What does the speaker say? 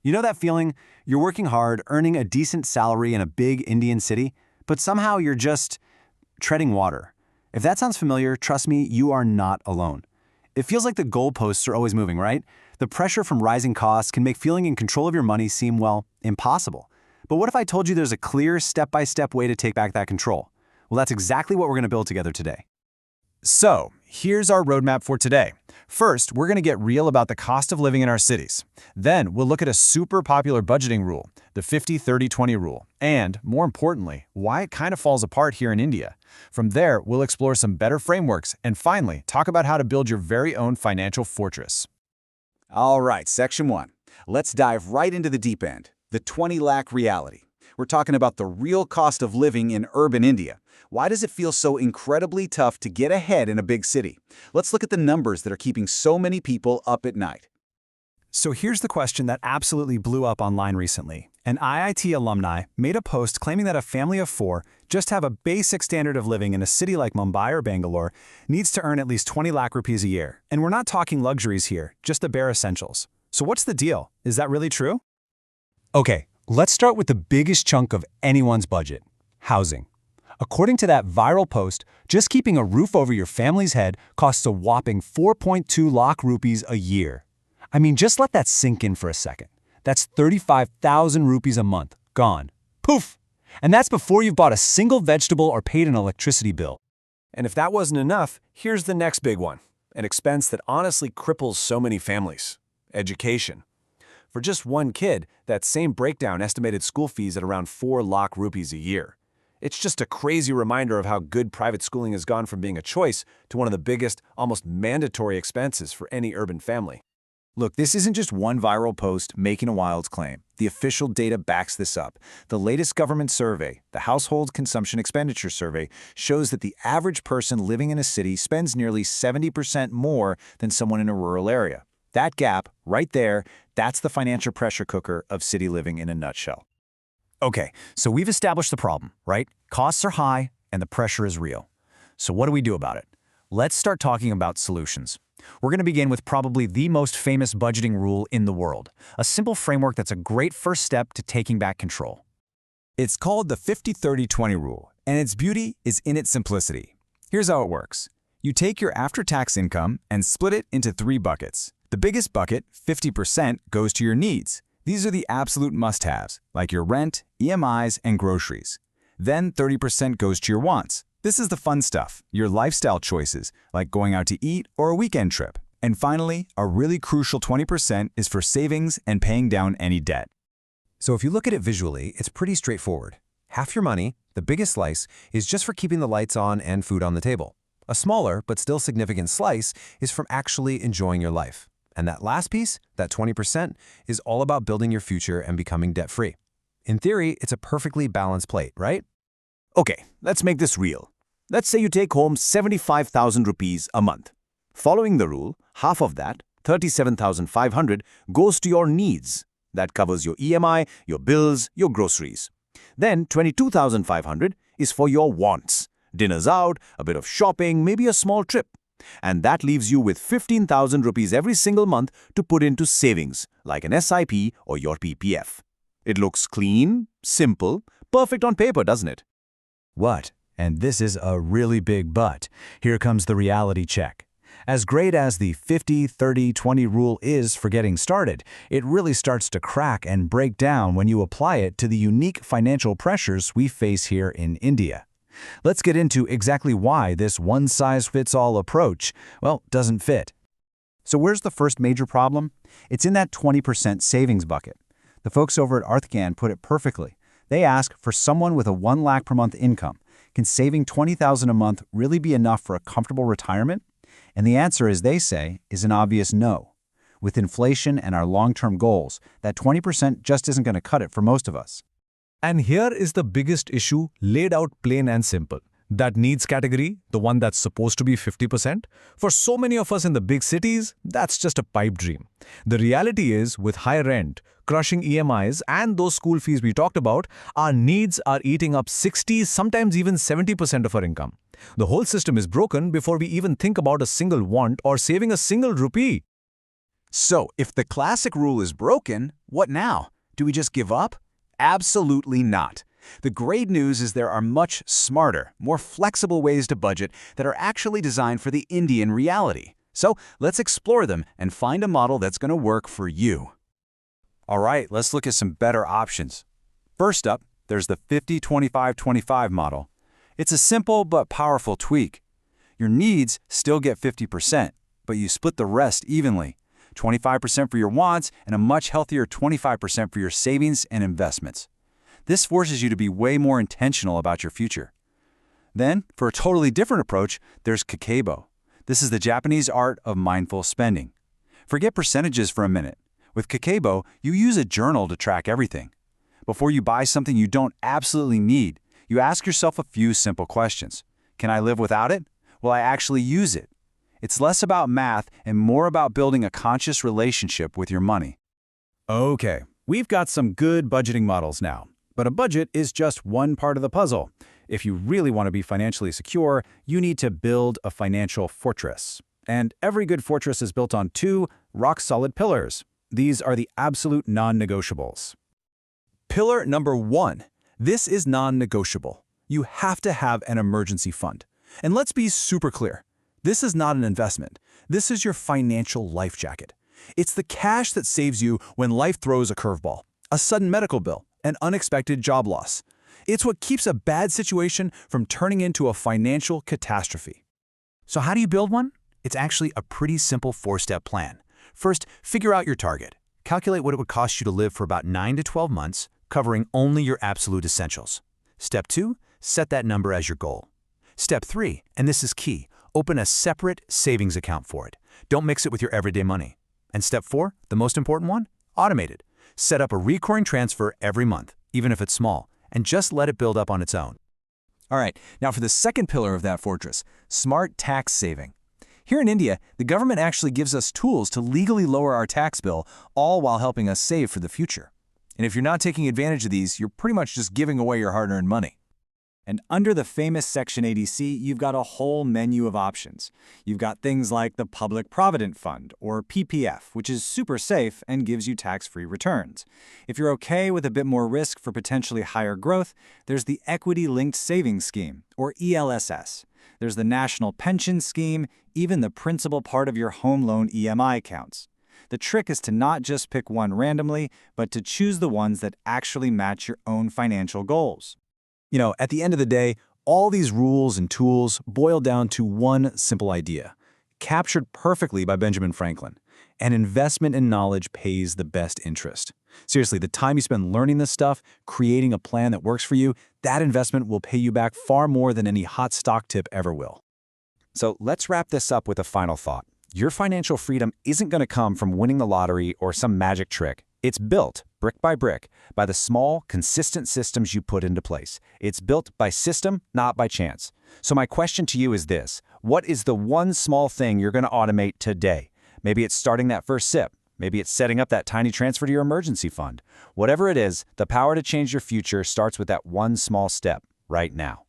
You know that feeling? You're working hard, earning a decent salary in a big Indian city, but somehow you're just treading water. If that sounds familiar, trust me, you are not alone. It feels like the goalposts are always moving, right? The pressure from rising costs can make feeling in control of your money seem, well, impossible. But what if I told you there's a clear, step-by-step way to take back that control? Well, that's exactly what we're going to build together today. So, here's our roadmap for today. First, we're going to get real about the cost of living in our cities. Then, we'll look at a super popular budgeting rule, the 50-30-20 rule, and, more importantly, why it kind of falls apart here in India. From there, we'll explore some better frameworks, and finally, talk about how to build your very own financial fortress. All right, Section 1. Let's dive right into the deep end, the 20 lakh reality. We're talking about the real cost of living in urban India. Why does it feel so incredibly tough to get ahead in a big city? Let's look at the numbers that are keeping so many people up at night. So here's the question that absolutely blew up online recently. An IIT alumni made a post claiming that a family of 4 just have a basic standard of living in a city like Mumbai or Bangalore needs to earn at least 20 lakh rupees a year. And we're not talking luxuries here, just the bare essentials. So what's the deal? Is that really true? Okay, let's start with the biggest chunk of anyone's budget, housing. According to that viral post, just keeping a roof over your family's head costs a whopping 4.2 lakh rupees a year. I mean, just let that sink in for a second. That's 35,000 rupees a month, gone. Poof! And that's before you've bought a single vegetable or paid an electricity bill. And if that wasn't enough, here's the next big one, an expense that honestly cripples so many families: education. For just one kid, that same breakdown estimated school fees at around 4 lakh rupees a year. It's just a crazy reminder of how good private schooling has gone from being a choice to one of the biggest, almost mandatory expenses for any urban family. Look, this isn't just one viral post making a wild claim. The official data backs this up. The latest government survey, the Household Consumption Expenditure Survey, shows that the average person living in a city spends nearly 70% more than someone in a rural area. That gap, right there, that's the financial pressure cooker of city living in a nutshell. Okay, so we've established the problem, right? Costs are high and the pressure is real. So what do we do about it? Let's start talking about solutions. We're going to begin with probably the most famous budgeting rule in the world, a simple framework that's a great first step to taking back control. It's called the 50-30-20 rule, and its beauty is in its simplicity. Here's how it works. You take your after-tax income and split it into 3 buckets. The biggest bucket, 50%, goes to your needs. These are the absolute must-haves, like your rent, EMIs, and groceries. Then 30% goes to your wants. This is the fun stuff, your lifestyle choices, like going out to eat or a weekend trip. And finally, a really crucial 20% is for savings and paying down any debt. So if you look at it visually, it's pretty straightforward. Half your money, the biggest slice, is just for keeping the lights on and food on the table. A smaller, but still significant slice is from actually enjoying your life. And that last piece, that 20%, is all about building your future and becoming debt-free. In theory, it's a perfectly balanced plate, right? Okay, let's make this real. Let's say you take home 75,000 rupees a month. Following the rule, half of that, 37,500, goes to your needs. That covers your EMI, your bills, your groceries. Then 22,500 is for your wants. Dinners out, a bit of shopping, maybe a small trip. And that leaves you with 15,000 rupees every single month to put into savings, like an SIP or your PPF. It looks clean, simple, perfect on paper, doesn't it? What? And this is a really big but. Here comes the reality check. As great as the 50-30-20 rule is for getting started, it really starts to crack and break down when you apply it to the unique financial pressures we face here in India. Let's get into exactly why this one-size-fits-all approach, well, doesn't fit. So where's the first major problem? It's in that 20% savings bucket. The folks over at Arthcan put it perfectly. They ask, for someone with a 1 lakh per month income, can saving 20,000 a month really be enough for a comfortable retirement? And the answer, as they say, is an obvious no. With inflation and our long-term goals, that 20% just isn't going to cut it for most of us. And here is the biggest issue laid out plain and simple. That needs category, the one that's supposed to be 50%, for so many of us in the big cities, that's just a pipe dream. The reality is, with high rent, crushing EMIs, and those school fees we talked about, our needs are eating up 60, sometimes even 70% of our income. The whole system is broken before we even think about a single want or saving a single rupee. So, if the classic rule is broken, what now? Do we just give up? Absolutely not. The great news is there are much smarter, more flexible ways to budget that are actually designed for the Indian reality. So, let's explore them and find a model that's going to work for you. All right, let's look at some better options. First up, there's the 50-25-25 model. It's a simple but powerful tweak. Your needs still get 50%, but you split the rest evenly. 25% for your wants and a much healthier 25% for your savings and investments. This forces you to be way more intentional about your future. Then, for a totally different approach, there's Kakeibo. This is the Japanese art of mindful spending. Forget percentages for a minute. With Kakeibo, you use a journal to track everything. Before you buy something you don't absolutely need, you ask yourself a few simple questions. Can I live without it? Will I actually use it? It's less about math and more about building a conscious relationship with your money. Okay, we've got some good budgeting models now, but a budget is just one part of the puzzle. If you really want to be financially secure, you need to build a financial fortress. And every good fortress is built on two rock-solid pillars. These are the absolute non-negotiables. Pillar number 1. This is non-negotiable. You have to have an emergency fund. And let's be super clear. This is not an investment. This is your financial life jacket. It's the cash that saves you when life throws a curveball, a sudden medical bill, an unexpected job loss. It's what keeps a bad situation from turning into a financial catastrophe. So how do you build one? It's actually a pretty simple 4-step plan. First, figure out your target. Calculate what it would cost you to live for about 9 to 12 months, covering only your absolute essentials. Step 2, set that number as your goal. Step 3, and this is key, open a separate savings account for it. Don't mix it with your everyday money. And step 4, the most important one, automate it. Set up a recurring transfer every month, even if it's small, and just let it build up on its own. All right, now for the second pillar of that fortress, smart tax saving. Here in India, the government actually gives us tools to legally lower our tax bill, all while helping us save for the future. And if you're not taking advantage of these, you're pretty much just giving away your hard-earned money. And under the famous Section 80C, you've got a whole menu of options. You've got things like the Public Provident Fund, or PPF, which is super safe and gives you tax-free returns. If you're okay with a bit more risk for potentially higher growth, there's the Equity Linked Savings Scheme, or ELSS. There's the National Pension Scheme, even the principal part of your home loan EMI counts. The trick is to not just pick one randomly, but to choose the ones that actually match your own financial goals. You know, at the end of the day, all these rules and tools boil down to one simple idea, captured perfectly by Benjamin Franklin. An investment in knowledge pays the best interest. Seriously, the time you spend learning this stuff, creating a plan that works for you, that investment will pay you back far more than any hot stock tip ever will. So let's wrap this up with a final thought. Your financial freedom isn't going to come from winning the lottery or some magic trick. It's built, brick by brick, by the small, consistent systems you put into place. It's built by system, not by chance. So my question to you is this: what is the one small thing you're going to automate today? Maybe it's starting that first sip. Maybe it's setting up that tiny transfer to your emergency fund. Whatever it is, the power to change your future starts with that one small step right now.